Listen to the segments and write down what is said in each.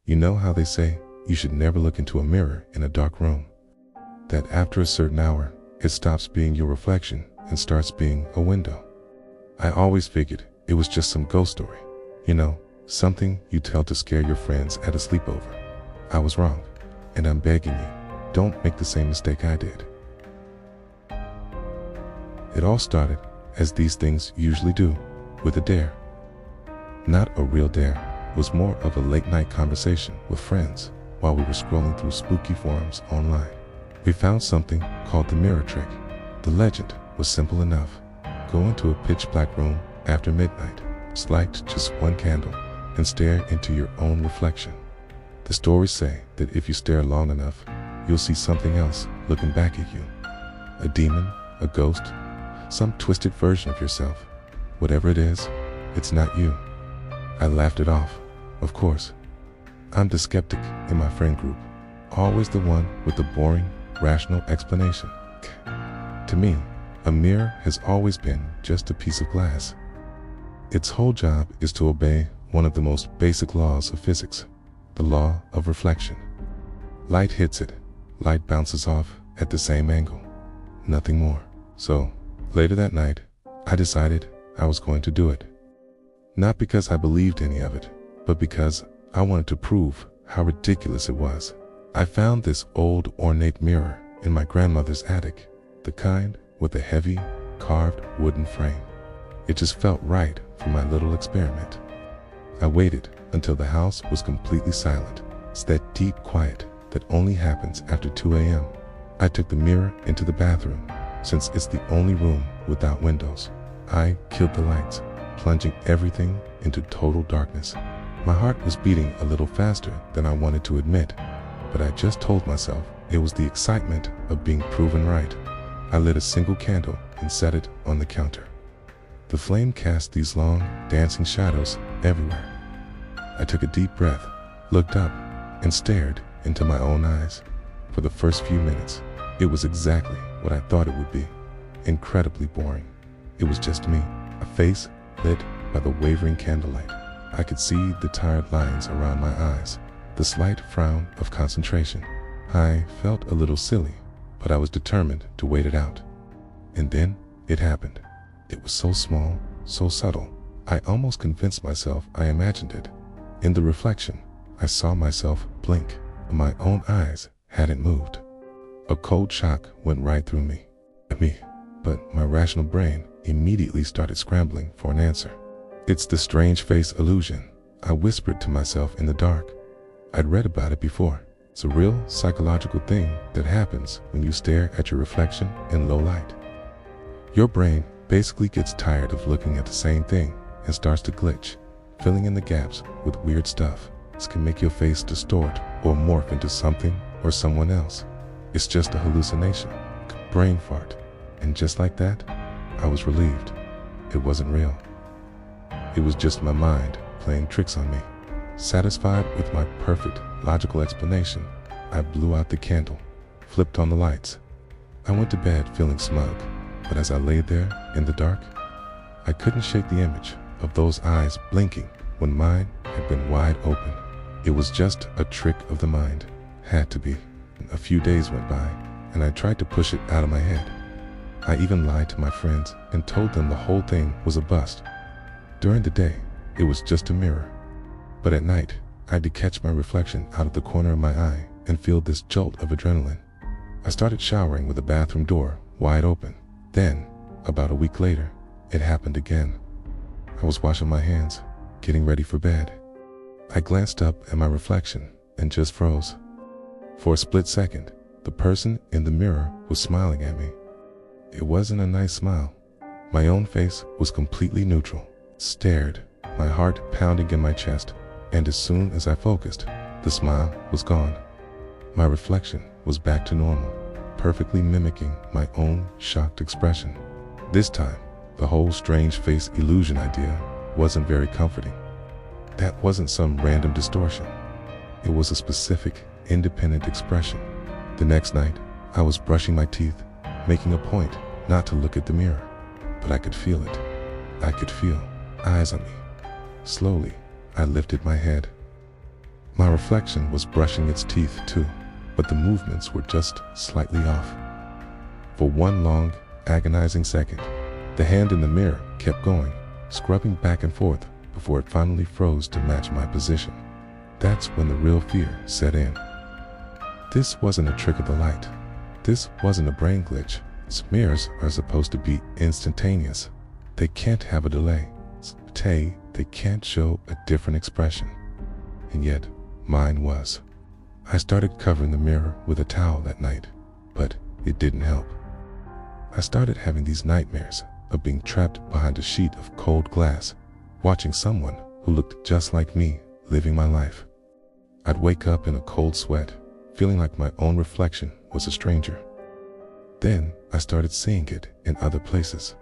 You know how they say you should never look into a mirror in a dark room? That after a certain hour, it stops being your reflection and starts being a window. I always figured it was just some ghost story. You know, something you tell to scare your friends at a sleepover. I was wrong, and I'm begging you, don't make the same mistake I did. It all started, as these things usually do, with a dare. Not a real dare, it was more of a late-night conversation with friends while we were scrolling through spooky forums online. We found something called the mirror trick. The legend was simple enough. Go into a pitch-black room after midnight, light just one candle, and stare into your own reflection. The stories say that if you stare long enough, you'll see something else looking back at you. A demon, a ghost, some twisted version of yourself. Whatever it is, it's not you. I laughed it off, of course. I'm the skeptic in my friend group, always the one with the boring, rational explanation. To me, a mirror has always been just a piece of glass. Its whole job is to obey one of the most basic laws of physics, the law of reflection. Light hits it, light bounces off at the same angle, nothing more. So, later that night, I decided I was going to do it. Not because I believed any of it, but because I wanted to prove how ridiculous it was. I found this old ornate mirror in my grandmother's attic, the kind with a heavy, carved wooden frame. It just felt right for my little experiment. I waited until the house was completely silent. It's that deep quiet that only happens after 2 a.m. I took the mirror into the bathroom, since it's the only room without windows. I killed the lights, plunging everything into total darkness. My heart was beating a little faster than I wanted to admit, but I just told myself it was the excitement of being proven right. I lit a single candle and set it on the counter. The flame cast these long, dancing shadows everywhere. I took a deep breath, looked up, and stared into my own eyes. For the first few minutes, it was exactly what I thought it would be. Incredibly boring. It was just me, a face lit by the wavering candlelight. I could see the tired lines around my eyes, the slight frown of concentration. I felt a little silly, but I was determined to wait it out. And then it happened. It was so small, so subtle. I almost convinced myself I imagined it. In the reflection, I saw myself blink. My own eyes hadn't moved. A cold shock went right through me. But my rational brain immediately started scrambling for an answer. It's the strange face illusion, I whispered to myself in the dark. I'd read about it before. It's a real psychological thing that happens when you stare at your reflection in low light. Your brain basically gets tired of looking at the same thing and starts to glitch, filling in the gaps with weird stuff. This can make your face distort or morph into something or someone else. It's just a hallucination, brain fart. And just like that, I was relieved. It wasn't real. It was just my mind playing tricks on me. Satisfied with my perfect, logical explanation, I blew out the candle, flipped on the lights. I went to bed feeling smug, but as I lay there in the dark, I couldn't shake the image of those eyes blinking when mine had been wide open. It was just a trick of the mind. Had to be. A few days went by, and I tried to push it out of my head. I even lied to my friends and told them the whole thing was a bust. During the day, it was just a mirror. But at night, I had to catch my reflection out of the corner of my eye and feel this jolt of adrenaline. I started showering with the bathroom door wide open. Then, about a week later, it happened again. I was washing my hands, getting ready for bed. I glanced up at my reflection and just froze. For a split second, the person in the mirror was smiling at me. It wasn't a nice smile. My own face was completely neutral. Stared, my heart pounding in my chest, and as soon as I focused, the smile was gone. My reflection was back to normal, perfectly mimicking my own shocked expression. This time, the whole strange face illusion idea wasn't very comforting. That wasn't some random distortion. It was a specific, independent expression. The next night, I was brushing my teeth, making a point not to look at the mirror, but I could feel it. I could feel eyes on me. Slowly, I lifted my head. My reflection was brushing its teeth too, but the movements were just slightly off. For one long, agonizing second, the hand in the mirror kept going, scrubbing back and forth before it finally froze to match my position. That's when the real fear set in. This wasn't a trick of the light. This wasn't a brain glitch. Mirrors are supposed to be instantaneous. They can't have a delay. They can't show a different expression. And yet, mine was. I started covering the mirror with a towel that night, but it didn't help. I started having these nightmares of being trapped behind a sheet of cold glass, watching someone who looked just like me living my life. I'd wake up in a cold sweat, feeling like my own reflection was a stranger. Then I started seeing it in other places.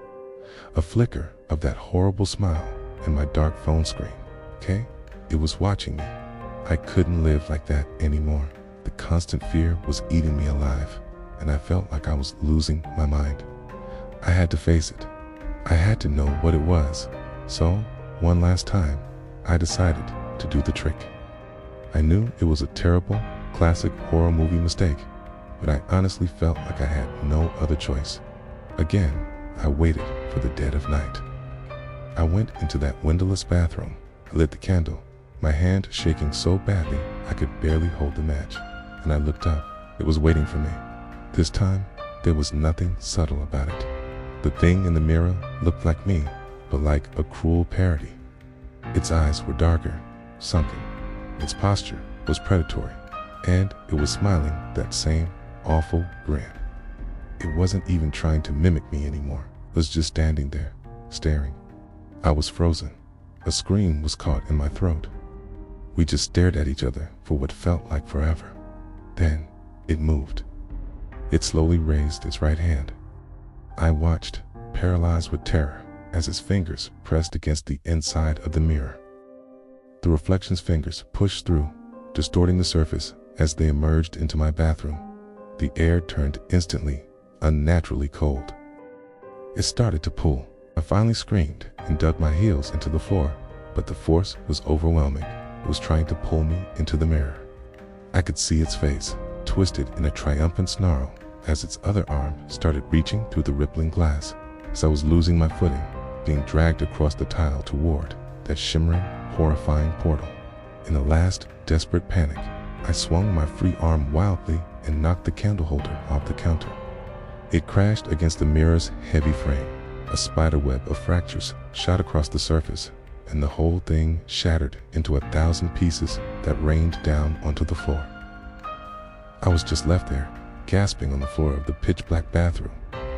A flicker of that horrible smile in my dark phone screen. It was watching me. I couldn't live like that anymore. The constant fear was eating me alive, and I felt like I was losing my mind. I had to face it. I had to know what it was. So, one last time, I decided to do the trick. I knew it was a terrible, classic horror movie mistake, but I honestly felt like I had no other choice. Again, I waited for the dead of night. I went into that windowless bathroom, lit the candle, my hand shaking so badly I could barely hold the match, and I looked up. It was waiting for me. This time, there was nothing subtle about it. The thing in the mirror looked like me, but like a cruel parody. Its eyes were darker, sunken. Its posture was predatory, and it was smiling that same awful grin. It wasn't even trying to mimic me anymore. It was just standing there, staring. I was frozen. A scream was caught in my throat. We just stared at each other for what felt like forever. Then, it moved. It slowly raised its right hand. I watched, paralyzed with terror, as its fingers pressed against the inside of the mirror. The reflection's fingers pushed through, distorting the surface as they emerged into my bathroom. The air turned instantly, unnaturally cold. It started to pull. I finally screamed and dug my heels into the floor, but the force was overwhelming. It was trying to pull me into the mirror. I could see its face, twisted in a triumphant snarl, as its other arm started reaching through the rippling glass. As I was losing my footing, being dragged across the tile toward that shimmering, horrifying portal. In a last, desperate panic, I swung my free arm wildly and knocked the candle holder off the counter. It crashed against the mirror's heavy frame. A spiderweb of fractures shot across the surface, and the whole thing shattered into 1,000 pieces that rained down onto the floor. I was just left there, gasping on the floor of the pitch-black bathroom,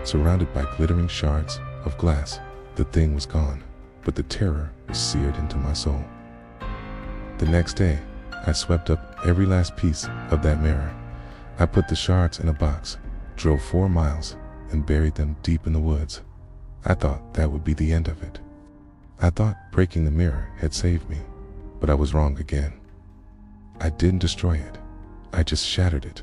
surrounded by glittering shards of glass. The thing was gone, but the terror was seared into my soul. The next day, I swept up every last piece of that mirror. I put the shards in a box, drove 4 miles, and buried them deep in the woods. I thought that would be the end of it. I thought breaking the mirror had saved me, but I was wrong again. I didn't destroy it. I just shattered it.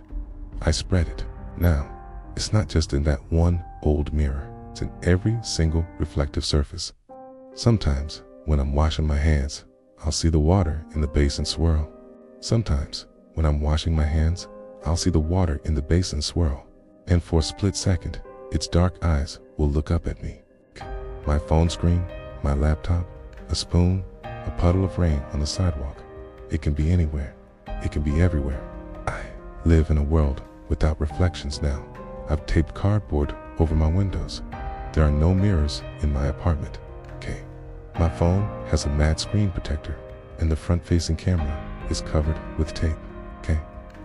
I spread it. Now, it's not just in that one old mirror. It's in every single reflective surface. Sometimes, when I'm washing my hands, I'll see the water in the basin swirl. Sometimes, when I'm washing my hands, I'll see the water in the basin swirl. And for a split second, its dark eyes will look up at me. My phone screen, my laptop, a spoon, a puddle of rain on the sidewalk. It can be anywhere. It can be everywhere. I live in a world without reflections now. I've taped cardboard over my windows. There are no mirrors in my apartment. My phone has a matte screen protector, and the front-facing camera is covered with tape.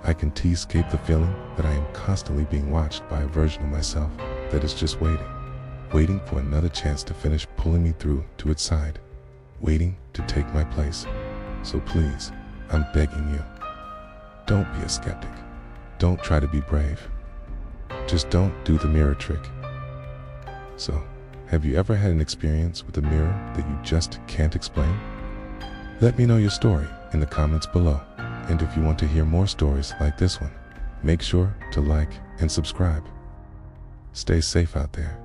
I can escape the feeling that I am constantly being watched by a version of myself that is just waiting for another chance to finish pulling me through to its side, waiting to take my place. So please, I'm begging you, don't be a skeptic. Don't try to be brave. Just don't do the mirror trick. So, have you ever had an experience with a mirror that you just can't explain? Let me know your story in the comments below. And if you want to hear more stories like this one, make sure to like and subscribe. Stay safe out there.